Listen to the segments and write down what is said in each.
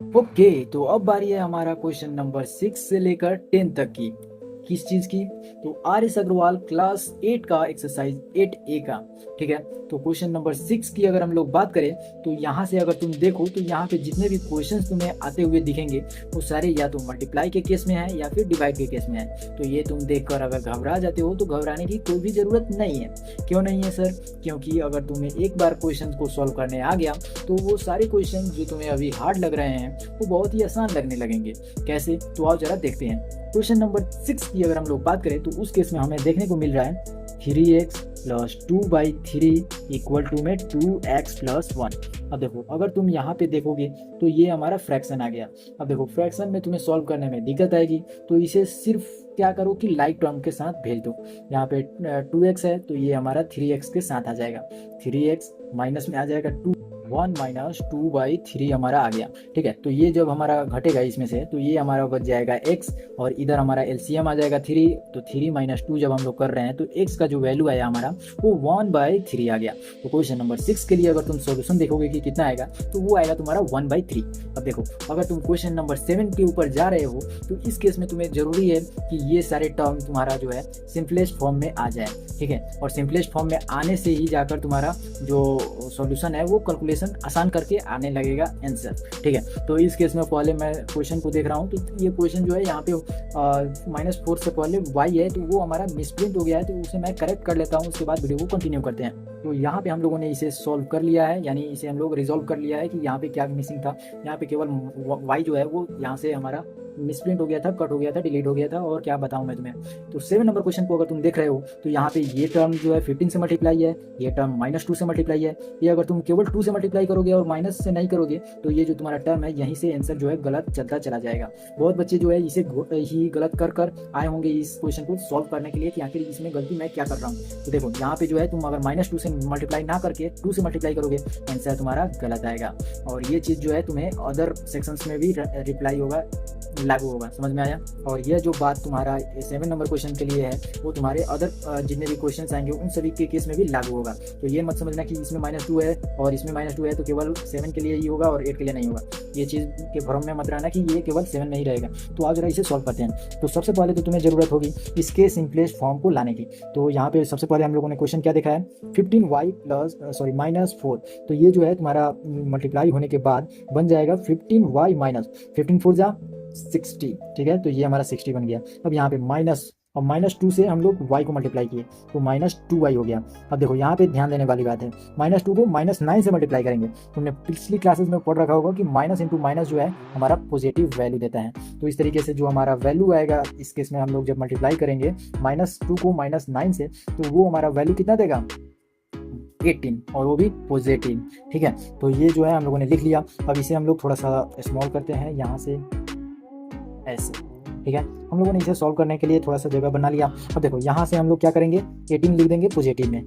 Okay, तो अब बारी है हमारा क्वेश्चन नंबर 6 से लेकर 10 तक की। किस चीज़ की? तो आर एस अग्रवाल क्लास 8 का एक्सरसाइज 8A का। ठीक है, तो क्वेश्चन नंबर 6 की अगर हम लोग बात करें तो यहाँ से अगर तुम देखो तो यहाँ पे जितने भी क्वेश्चन तुम्हें आते हुए दिखेंगे वो सारे या तो मल्टीप्लाई के केस में है या फिर डिवाइड के केस में है। तो ये तुम देखकर अगर घबरा जाते हो तो घबराने की कोई भी ज़रूरत नहीं है। क्यों नहीं है सर? क्योंकि अगर तुम्हें एक बार क्वेश्चन को सॉल्व करने आ गया तो वो सारे क्वेश्चन जो तुम्हें अभी हार्ड लग रहे हैं वो बहुत ही आसान लगने लगेंगे। कैसे? तो आओ जरा देखते हैं। क्वेश्चन नंबर 6 की अगर हम लोग बात करें तो उस केस में हमें देखने को मिल रहा है 3x प्लस 2/3 इक्वल टू में 2x प्लस 1। अब देखो, अगर तुम यहाँ पे देखोगे तो ये हमारा फ्रैक्शन आ गया। अब देखो, फ्रैक्शन में तुम्हें सॉल्व करने में दिक्कत आएगी तो इसे सिर्फ क्या करो कि लाइक टर्म के साथ भेज दो। यहाँ पे 2x है तो ये हमारा 3x के साथ आ जाएगा। 3x माइनस में आ जाएगा 1 माइनस 2/3 हमारा आ गया। ठीक है, तो ये जब हमारा घटेगा इसमें से तो ये हमारा बच जाएगा x और इधर हमारा एलसीएम आ जाएगा 3। तो 3 माइनस 2 जब हम लोग कर रहे हैं तो x का जो वैल्यू आया हमारा वो 1/3 आ गया। तो क्वेश्चन नंबर 6 के लिए अगर तुम सॉल्यूशन देखोगे कि कितना आएगा तो वो आएगा तुम्हारा 1/3। अब देखो, अगर तुम क्वेश्चन नंबर 7 के ऊपर जा रहे हो तो इस केस में तुम्हें जरूरी है कि ये सारे टर्म तुम्हारा जो है सिंपलेस्ट फॉर्म में आ जाए। ठीक है, और सिंपलेस्ट फॉर्म में आने से ही जाकर तुम्हारा जो सॉल्यूशन है वो कैलकुलेशन आसान करके आने लगेगा आंसर। ठीक है, तो इस केस में पहले मैं क्वेश्चन को देख रहा हूँ तो ये क्वेश्चन जो है यहाँ पे -4 से पहले y है तो वो हमारा मिसप्रिंट हो गया है, तो उसे मैं करेक्ट कर लेता हूँ। उसके बाद वीडियो को कंटिन्यू करते हैं। तो यहाँ पे हम लोगों ने इसे सॉल्व कर लिया है, यानी इसे हम लोग रिजॉल्व कर लिया है कि यहाँ पे क्या मिसिंग था। यहाँ पे केवल y जो है वो यहाँ से हमारा मिसप्रिंट हो गया था, कट हो गया था, डिलीट हो गया था, और क्या बताऊं मैं तुम्हें। तो 7 नंबर क्वेश्चन को अगर तुम देख रहे हो तो यहाँ पे ये टर्म जो है 15 से मल्टीप्लाई है, ये टर्म -2 से मल्टीप्लाई है। ये अगर तुम केवल 2 से मल्टीप्लाई करोगे और माइनस से नहीं करोगे तो ये जो तुम्हारा टर्म है यहीं से आंसर जो है गलत चलता चला जाएगा। बहुत बच्चे जो है इसे ही गलत कर कर आए होंगे इस क्वेश्चन को सॉल्व करने के लिए कि आखिर इसमें गलती मैं क्या कर रहा हूँ। तो देखो, यहाँ पे जो है तुम अगर -2 से मल्टीप्लाई ना करके 2 से मल्टीप्लाई करोगे आंसर तुम्हारा गलत आएगा। और ये चीज़ जो है तुम्हें अदर सेक्शंस में भी रिप्लाई होगा, लागू होगा। समझ में आया? और यह जो बात तुम्हारा 7 नंबर क्वेश्चन के लिए है वो तुम्हारे अदर जितने भी क्वेश्चन आएंगे उन सभी के केस में भी लागू होगा। तो ये मत समझना कि इसमें -2 है और इसमें -2 है तो केवल 7 के लिए ही होगा और 8 के लिए नहीं होगा। ये चीज़ के भ्रम में मत रहना कि ये केवल 7 नहीं रहेगा। तो आज जरा इसे सॉल्व करते हैं। तो सबसे पहले तो तुम्हें ज़रूरत होगी इसके सिंपलेस्ट फॉर्म को लाने की। तो यहाँ पे सबसे पहले हम लोगों ने क्वेश्चन क्या देखा है, 15y प्लस -4। तो ये जो है तुम्हारा मल्टीप्लाई होने के बाद बन जाएगा 15y माइनस 15 4 जा 60। ठीक है, तो ये हमारा 60 बन गया। अब यहाँ पे माइनस और -2 से हम लोग y को मल्टीप्लाई किए तो -2y हो गया। अब देखो, यहाँ पे ध्यान देने वाली बात है, -2 को -9 से मल्टीप्लाई करेंगे। तुमने पिछली क्लासेस में पढ़ रखा होगा कि माइनस इंटू माइनस जो है हमारा पॉजिटिव वैल्यू देता है। तो इस तरीके से जो हमारा वैल्यू आएगा इस केस में हम लोग जब मल्टीप्लाई करेंगे -2 को -9 से तो वो हमारा वैल्यू कितना देगा, 18, और वो भी पॉजिटिव। ठीक है, तो ये जो है हम लोगों ने लिख लिया। अब इसे हम लोग थोड़ा सा स्मॉल करते हैं यहाँ से ऐसे। ठीक है, हम लोगों ने इसे सॉल्व करने के लिए थोड़ा सा जगह बना लिया। अब देखो, यहाँ से हम लोग क्या करेंगे, 18 लिख देंगे पॉजिटिव में।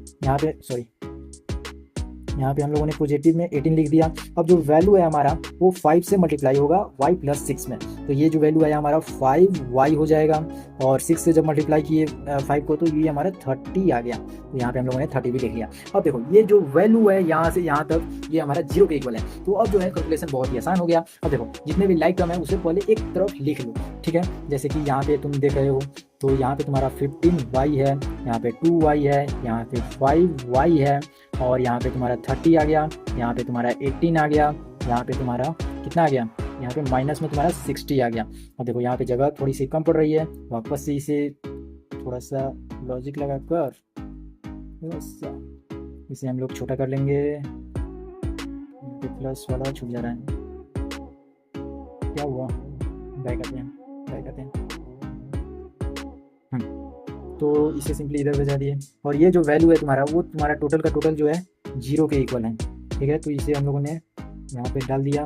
यहाँ पे हम लोगों ने पॉजिटिव में 18 लिख दिया। अब जो वैल्यू है हमारा वो 5 से मल्टीप्लाई होगा y प्लस 6 में। तो ये जो वैल्यू आया हमारा 5y हो जाएगा, और 6 से जब मल्टीप्लाई किए 5 को तो ये हमारा 30 आ गया। तो यहाँ पे हम लोगों ने 30 भी लिख लिया। अब देखो, ये जो वैल्यू है यहाँ से यहाँ तक ये हमारा 0 के इक्वल है। तो अब जो है कैलकुलेशन बहुत ही आसान हो गया। अब देखो, जितने भी लाइक टर्म है उसे पहले एक तरफ लिख लो। ठीक है, जैसे कि यहाँ पे तुम देख रहे हो तो यहाँ पे तुम्हारा 15y है, यहाँ पे 2y है, यहाँ पे 5y है, और यहाँ पे तुम्हारा 30 आ गया, यहाँ पे तुम्हारा 18 आ गया, यहाँ पे तुम्हारा कितना आ गया, यहाँ पे माइनस में तुम्हारा 60 आ गया। अब देखो, यहाँ पे जगह थोड़ी सी कम पड़ रही है, वापस से इसे थोड़ा सा लॉजिक लगा कर इसे हम लोग छोटा कर लेंगे। प्लस वाला छूट जा रहा है, क्या हुआ, बैक आते हैं। तो इसे सिंपली इधर बजा दिए, और ये जो वैल्यू है तुम्हारा वो तुम्हारा टोटल का टोटल जो है 0 के इक्वल है। ठीक है, तो इसे हम लोगों ने यहाँ पे डाल दिया।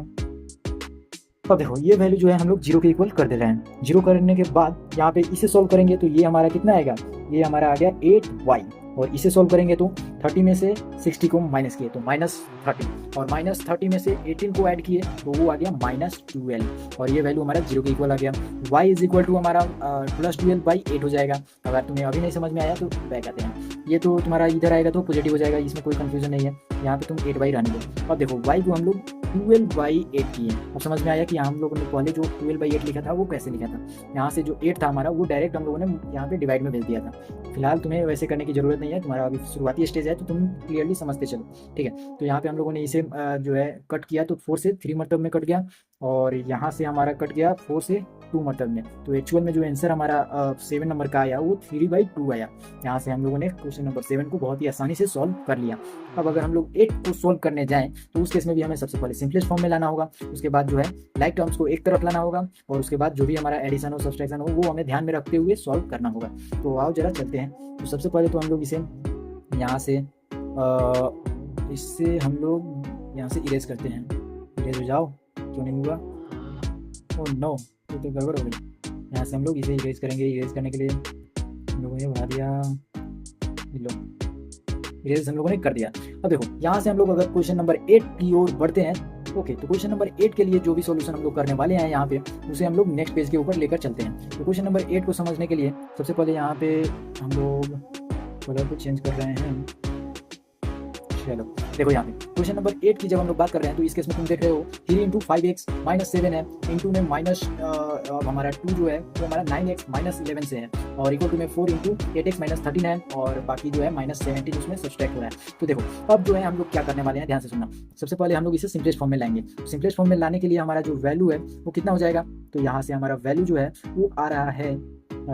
अब देखो, ये वैल्यू जो है हम लोग 0 के इक्वल कर दे रहे हैं। 0 करने के बाद यहाँ पे इसे सॉल्व करेंगे तो ये हमारा कितना आएगा, ये हमारा आ गया 8y, और इसे सॉल्व करेंगे तो 30 में से 60 को माइनस किए तो -30, और -30 में से 18 को ऐड किए तो वो आ गया -12, और ये वैल्यू हमारा 0 के इक्वल आ गया। y इज इक्वल टू हमारा +12/8 हो जाएगा। अगर तुम्हें अभी नहीं समझ में आया तो बैक आते हैं। ये तो तुम्हारा इधर आएगा तो पॉजिटिव हो जाएगा, इसमें कोई कंफ्यूजन नहीं है। यहाँ पे तुम 8y रहने दो। अब देखो y को हम लोग 12/8 किए। अब समझ में आया कि हम लोगों ने पहले जो 12/8 लिखा था वो कैसे लिखा था। यहाँ से जो 8 था हमारा वो डायरेक्ट हम लोगों ने यहाँ पे डिवाइड में भेज दिया था। फिलहाल तुम्हें वैसे करने की जरूरत नहीं है, तुम्हारा अभी शुरुआती स्टेज है तो तुम क्लियरली समझते चलो, ठीक है। तो यहाँ पे हम लोगों ने इसे जो है कट किया तो 4 से 3 मतलब में कट गया, और यहाँ से हमारा कट गया 4 से 2 मतलब में। तो एक्चुअल में जो आंसर हमारा 7 नंबर का आया वो 3/2 आया। यहाँ से हम लोगों ने क्वेश्चन नंबर 7 को बहुत ही आसानी से सॉल्व कर लिया। अब अगर हम लोग 8 को सॉल्व करने जाएं तो उस केस में भी हमें सबसे पहले सिंपलेस्ट फॉर्म में लाना होगा, उसके बाद जो है लाइक टर्म्स को एक तरफ लाना होगा, और उसके बाद जो भी हमारा एडिशन हो सब्सट्रैक्शन हो वो हमें ध्यान में रखते हुए सॉल्व करना होगा। तो आओ जरा चलते हैं। तो सबसे पहले तो हम लोग इसे यहाँ से इससे हम लोग यहाँ से इरेज करते हैं। इरेज हो जाओ, क्यों नहीं हुआ? ओह नो, ये तो गड़बड़ हो गई। यहाँ से हम लोग इसे इरेज करेंगे। इरेज करने के लिए हम लोगों ने बढ़ा दिया, लो इरेज हम लोगों ने कर दिया। अब देखो यहाँ से हम लोग अगर क्वेश्चन नंबर 8 की ओर बढ़ते हैं, ओके, तो क्वेश्चन नंबर 8 के लिए जो भी सॉल्यूशन हम लोग करने वाले हैं यहाँ पे उसे हम लोग नेक्स्ट पेज के ऊपर लेकर चलते हैं। तो क्वेश्चन नंबर 8 को समझने के लिए सबसे पहले यहाँ पे हम लोग कलर को चेंज कर रहे हैं। चलो देखो यहाँ पे क्वेश्चन नंबर 8 की जब हम लोग बात कर रहे हैं तो इस केस में तुम देख रहे हो 3 × 5x - 7 है, इंटू में माइनस हमारा 2 जो है वो हमारा 9x - 11 से है, और इक्वल टू में 4 × 8x - 13 है, और बाकी जो है -17 उसमें सब्सट्रैक्ट हो रहा है। तो देखो अब जो है हम लोग क्या करने वाले हैं, ध्यान से सुनना। सबसे पहले हम लोग इसे सिंपलेस्ट फॉर्म में लाएंगे। सिंपलेस्ट फॉर्म में लाने के लिए हमारा जो वैल्यू है वो कितना हो जाएगा, तो यहाँ से हमारा वैल्यू जो है वो आ रहा है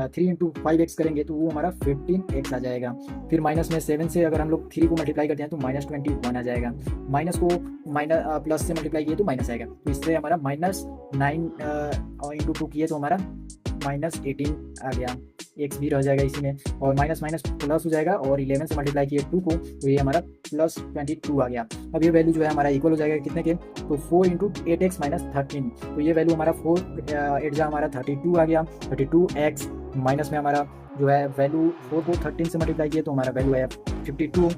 3 × 5x करेंगे तो वो हमारा 15x आ जाएगा। फिर माइनस में 7 से अगर हम लोग 3 को मल्टीप्लाई करते हैं तो -21 आ जाएगा। माइनस को प्लस से मल्टीप्लाई किए तो माइनस आएगा, तो इससे हमारा -9 × 2 किए तो हमारा -18 आ गया। x भी रह जाएगा इसी में, और माइनस माइनस प्लस हो जाएगा, और 11 से मल्टीप्लाई किए 2 को तो ये हमारा +22 आ गया। अब ये वैल्यू जो है हमारा इक्वल हो जाएगा कितने के, तो 4 × 8x - 13, तो ये वैल्यू हमारा 4 8 जा हमारा 32 आ गया। 32x माइनस में हमारा जो है वैल्यू 4 को 13 से मल्टीप्लाई किए तो हमारा वैल्यू आया 52,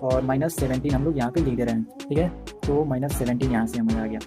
और -17 हम लोग यहाँ पे लिख दे रहे हैं, ठीक है। तो -17 यहाँ से हमारा आ गया।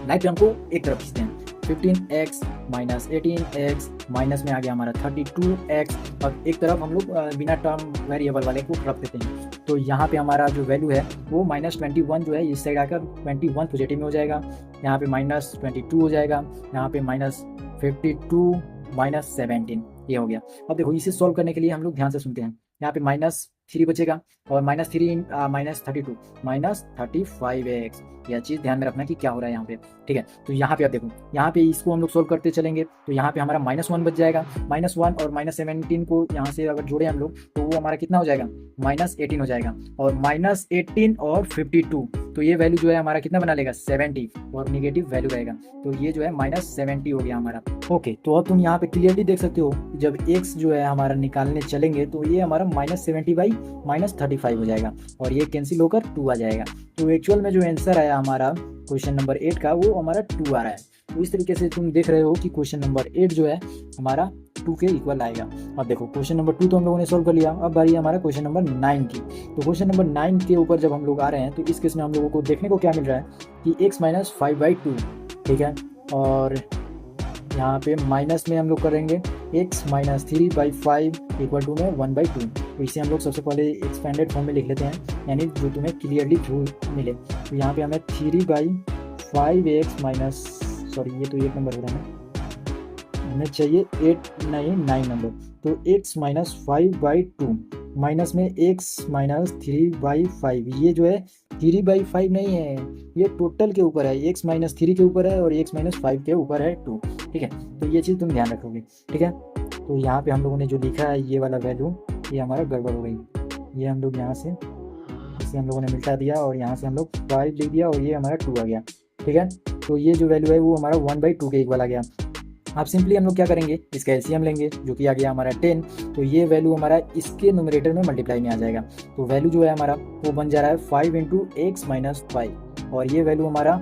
लाइक टर्म को एक तरफ खींचते हैं, 15x - 18x माइनस में आ गया हमारा 32x, और एक तरफ हम लोग बिना टर्म वेरिएबल वाले को रख देते हैं। तो यहाँ पे हमारा जो वैल्यू है वो -21 जो है इस साइड आकर 21 पॉजिटिव में हो जाएगा, यहाँ पे -22 हो जाएगा, यहाँ पे -52 -17 ये हो गया। अब देखो इसे सॉल्व करने के लिए हम लोग ध्यान से सुनते हैं। यहाँ पे -3 बचेगा, और -3 -32 -35x, यह चीज़ ध्यान में रखना कि क्या हो रहा है यहाँ पे, ठीक है। तो यहाँ पे अब देखो, यहाँ पे इसको हम लोग सॉल्व करते चलेंगे तो यहाँ पे हमारा -1 बच जाएगा। -1 और -17 को यहाँ से अगर जोड़े हम लोग तो वो हमारा कितना हो जाएगा, -18 हो जाएगा, और -18 और 52 तो ये वैल्यू जो है हमारा कितना बना लेगा, 70, और निगेटिव वैल्यू रहेगा, तो ये जो है -70 हो गया हमारा। ओके, तो अब तुम यहाँ पे क्लियरली देख सकते हो जब x जो है हमारा निकालने चलेंगे तो ये हमारा -70/-35 हो जाएगा, और ये कैंसिल होकर 2 आ जाएगा। तो एक्चुअल में जो आंसर आया हमारा क्वेश्चन नंबर 8 का वो हमारा 2 आ रहा है। तो इस तरीके से तुम देख रहे हो कि क्वेश्चन नंबर 8 जो है हमारा 2 के इक्वल आएगा। अब देखो क्वेश्चन नंबर 2 तो हम लोगों ने सॉल्व कर लिया, अब बारी है हमारा क्वेश्चन नंबर 9 की। तो क्वेश्चन नंबर 9 के ऊपर जब हम लोग आ रहे हैं तो इस केस में हम लोगों को देखने को क्या मिल रहा है कि x - 5/2, ठीक है, और यहाँ पे माइनस में हम लोग करेंगे x - 3/5 इक्वल टू में 1/2। तो इसे हम लोग सबसे पहले एक्सपेंडेड फॉर्म में लिख लेते हैं, यानी जो तुम्हें क्लियरली व्यू मिले। तो यहाँ पे हमें 3/5x माइनस, सॉरी ये तो 1 नंबर हो रहा है, हमें चाहिए 9 नंबर। तो x - 5/2 माइनस में x - 3/5, ये जो है 3/5 नहीं है, ये टोटल के ऊपर है, x - 3 के ऊपर है और x - 5 के ऊपर है 2, ठीक है। तो ये चीज़ तुम ध्यान रखोगे, ठीक है। तो यहाँ पे हम लोगों ने जो लिखा है ये वाला वैल्यू ये हमारा गड़बड़ हो गई। ये हम लोग यहाँ से इसे हम लोगों ने मिटा दिया, और यहाँ से हम लोग 5 लिख दिया, और ये हमारा 2 आ गया, ठीक है। तो ये जो वैल्यू है वो हमारा 1/2 के इक्वल आ गया। अब सिंपली हम लोग क्या करेंगे, इसका एलसीएम लेंगे जो कि आ गया हमारा 10। तो ये वैल्यू हमारा इसके न्यूमरेटर में मल्टीप्लाई में आ जाएगा। तो वैल्यू जो है हमारा वो बन जा रहा है 5 × x - 5, और ये वैल्यू हमारा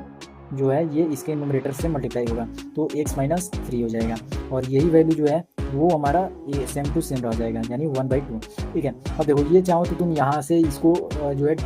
जो है ये इसके न्यूमरेटर से मल्टीप्लाई होगा तो x - 3 हो जाएगा, और यही वैल्यू जो है वो हमारा ये सेम टू सेम रह जाएगा, यानी 1/2, ठीक है। अब देखो ये चाहो तो तुम यहाँ से इसको जो है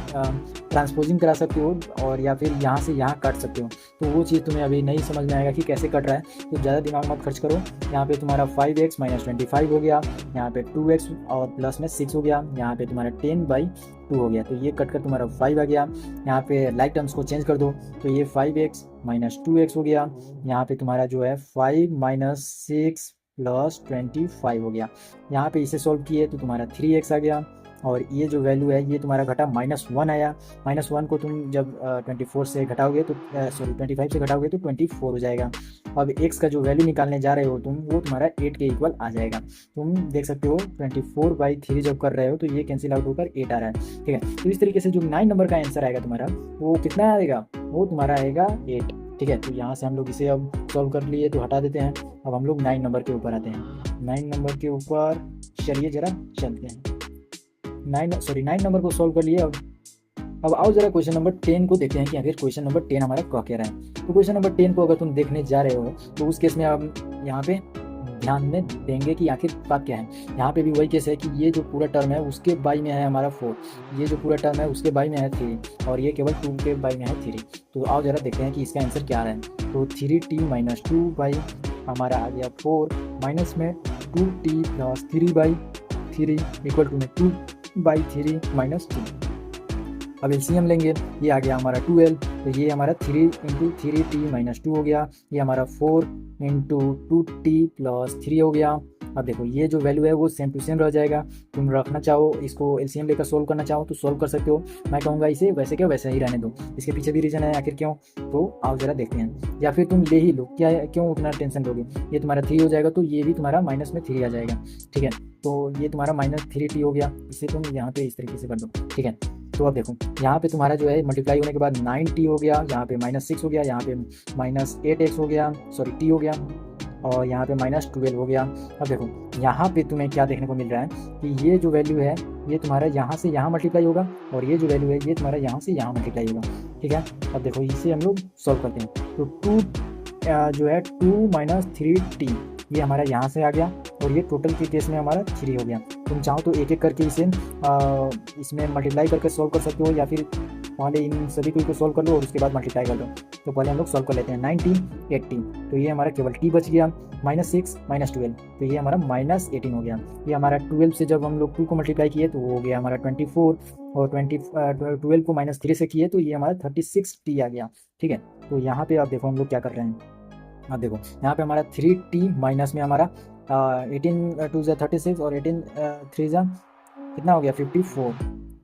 ट्रांसपोजिंग करा सकते हो और या फिर यहाँ से यहाँ काट सकते हो। तो वो चीज़ तुम्हें अभी नहीं समझ में आएगा कि कैसे कट रहा है, तो ज़्यादा दिमाग मत खर्च करो। यहाँ पे तुम्हारा 5x माइनस 25 हो गया, यहाँ पे 2x और प्लस में 6 हो गया, यहाँ पे तुम्हारा 10/2 हो गया, तो ये कट कर तुम्हारा 5 आ गया। यहाँ पे लाइक टर्म्स को चेंज कर दो, तो ये 5x माइनस 2x हो गया, यहाँ पे तुम्हारा जो है 5 माइनस 6 प्लस 25 हो गया। यहाँ पे इसे सॉल्व किए तो तुम्हारा 3x आ गया, और ये जो वैल्यू है ये तुम्हारा घटा -1 आया। -1 को तुम जब 24 से घटाओगे तो 25 से घटाओगे तो 24 हो जाएगा। अब x का जो वैल्यू निकालने जा रहे हो तुम, वो तुम्हारा 8 के इक्वल आ जाएगा। तुम देख सकते हो 24/3 जब कर रहे हो तो ये कैंसिल आउट होकर 8 आ रहा है, ठीक है। तो इस तरीके से जो 9 नंबर का आंसर आएगा तुम्हारा, वो कितना आएगा, वो तुम्हारा आएगा 8, ठीक है। तो यहाँ से हम लोग इसे अब सॉल्व कर लिए तो हटा देते हैं। अब हम लोग 9 नंबर के ऊपर आते हैं। 9 नंबर के ऊपर चलिए जरा चलते हैं। 9 नंबर को सॉल्व कर लिए। अब आओ जरा क्वेश्चन नंबर 10 को देखते हैं कि आखिर क्वेश्चन नंबर 10 हमारा क्या कह रहा है। तो क्वेश्चन नंबर 10 को अगर तुम देखने जा रहे हो तो उस केस में अब यहाँ पे ध्यान में देंगे कि आखिर बात क्या है। यहाँ पे भी वही केस है कि ये जो पूरा टर्म है उसके बाई में है हमारा 4, ये जो पूरा टर्म है उसके बाई में है 3, और ये केवल 2 के बाई में है 3। तो आओ जरा देखते हैं कि इसका आंसर क्या आ रहा है। तो 3t माइनस 2 बाई हमारा आ गया 4, माइनस में 2t प्लस 3/3 इक्वल टू में 2/3 माइनस 2। अब एलसीएम लेंगे, ये आ गया हमारा 12, तो ये हमारा 3 इंटू 3t माइनस 2 हो गया, ये हमारा 4 इंटू 2t प्लस 3 हो गया। अब देखो ये जो वैल्यू है वो सेम टू सेम रह जाएगा। तुम रखना चाहो इसको एलसीएम लेकर सोल्व करना चाहो तो सोल्व कर सकते हो। मैं कहूँगा इसे वैसे क्या वैसे ही रहने दो, इसके पीछे भी रीज़न है आखिर क्यों, तो आओ जरा देखते हैं। या फिर तुम ले ही लो, क्या क्यों उतना टेंशन लोगे। ये तुम्हारा 3 हो जाएगा तो ये भी तुम्हारा माइनस में 3 आ जाएगा, ठीक है। तो ये तुम्हारा -3t हो गया, इसे तुम यहाँ पे इस तरीके से कर दो, ठीक है। तो अब देखो यहाँ पे तुम्हारा जो है मल्टीप्लाई होने के बाद 9t हो गया, यहाँ पे -6 हो गया, यहाँ पे -8x हो गया, सॉरी t हो गया, और यहाँ पे -12 हो गया। अब देखो यहाँ पे तुम्हें क्या देखने को मिल रहा है कि ये जो वैल्यू है ये तुम्हारा यहाँ से यहाँ मल्टीप्लाई होगा, और ये जो वैल्यू है ये तुम्हारा यहाँ से यहाँ मल्टीप्लाई होगा, ठीक है। अब देखो इसे हम लोग सॉल्व करते हैं। तो 2 जो है 2 माइनस 3t ये हमारा यहाँ से आ गया, और ये टोटल के केस में हमारा 3 हो गया। तुम चाहो तो एक एक करके इसे इसमें मल्टीप्लाई करके सॉल्व कर सकते हो, या फिर पहले इन सभी को सॉल्व कर लो और उसके बाद मल्टीप्लाई कर लो। तो पहले हम लोग सॉल्व कर लेते हैं। 19 18, तो ये हमारा केवल t बच गया, -6 -12, तो ये हमारा -18 हो गया। ये हमारा 12 से जब हम लोग 2 को मल्टीप्लाई किए तो वो हो गया हमारा 24, और 12 को -3 से किए तो ये हमारा 36t आ गया, ठीक है। तो यहाँ पे आप देखो हम लोग क्या कर रहे हैं। अब देखो यहाँ पे हमारा 3t माइनस में हमारा 18 2 36 और 18 3 कितना हो गया 54,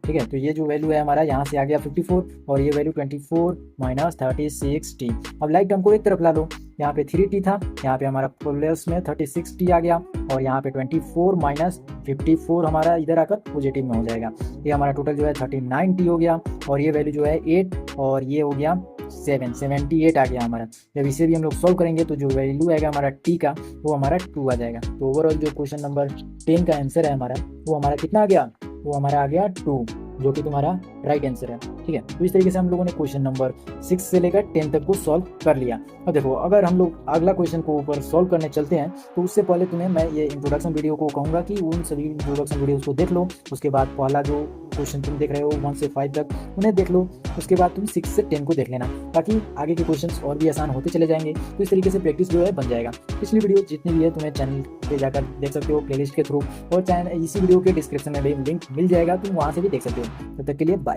ठीक है। तो ये जो वैल्यू है हमारा यहाँ से आ गया 54, और ये वैल्यू 24 माइनस 36t। अब लाइक टर्म को एक तरफ ला लो, यहाँ पे 3t था, यहाँ पे हमारा प्लस में 36t आ गया, और यहाँ पे 24 माइनस 54 हमारा इधर आकर पॉजिटिव में हो जाएगा। ये हमारा टोटल जो है 39t हो गया, और ये वैल्यू जो है 8, और ये हो गया 78 आ गया हमारा। जब इसे भी हम लोग सॉल्व करेंगे तो जो वैल्यू आएगा हमारा t का वो हमारा 2 आ जाएगा। तो ओवरऑल जो क्वेश्चन नंबर 10 का आंसर है हमारा, वो हमारा कितना आ गया, वो हमारा आ गया 2, जो कि तुम्हारा राइट आंसर है, ठीक है। तो इस तरीके से हम लोगों ने क्वेश्चन नंबर 6 से लेकर 10 तक को सॉल्व कर लिया। अब देखो अगर हम लोग अगला क्वेश्चन को ऊपर सॉल्व करने चलते हैं तो उससे पहले तुम्हें मैं ये इंट्रोडक्शन वीडियो को कहूँगा कि उन सभी इंट्रोडक्शन वीडियोज़ को देख लो। उसके बाद पहला जो क्वेश्चन तुम देख रहे हो 1 से 5 तक उन्हें देख लो। उसके बाद तुम 6 से 10 को देख लेना, ताकि आगे के क्वेश्चंस और भी आसान होते चले जाएंगे। तो इस तरीके से प्रैक्टिस जो है बन जाएगा। पिछली वीडियो जितनी भी है तुम्हें चैनल पे जाकर देख सकते हो प्लेलिस्ट के थ्रू, और चैनल इसी वीडियो के डिस्क्रिप्शन में भी लिंक मिल जाएगा, तुम वहाँ से भी देख सकते हो। तब तक के लिए बाय।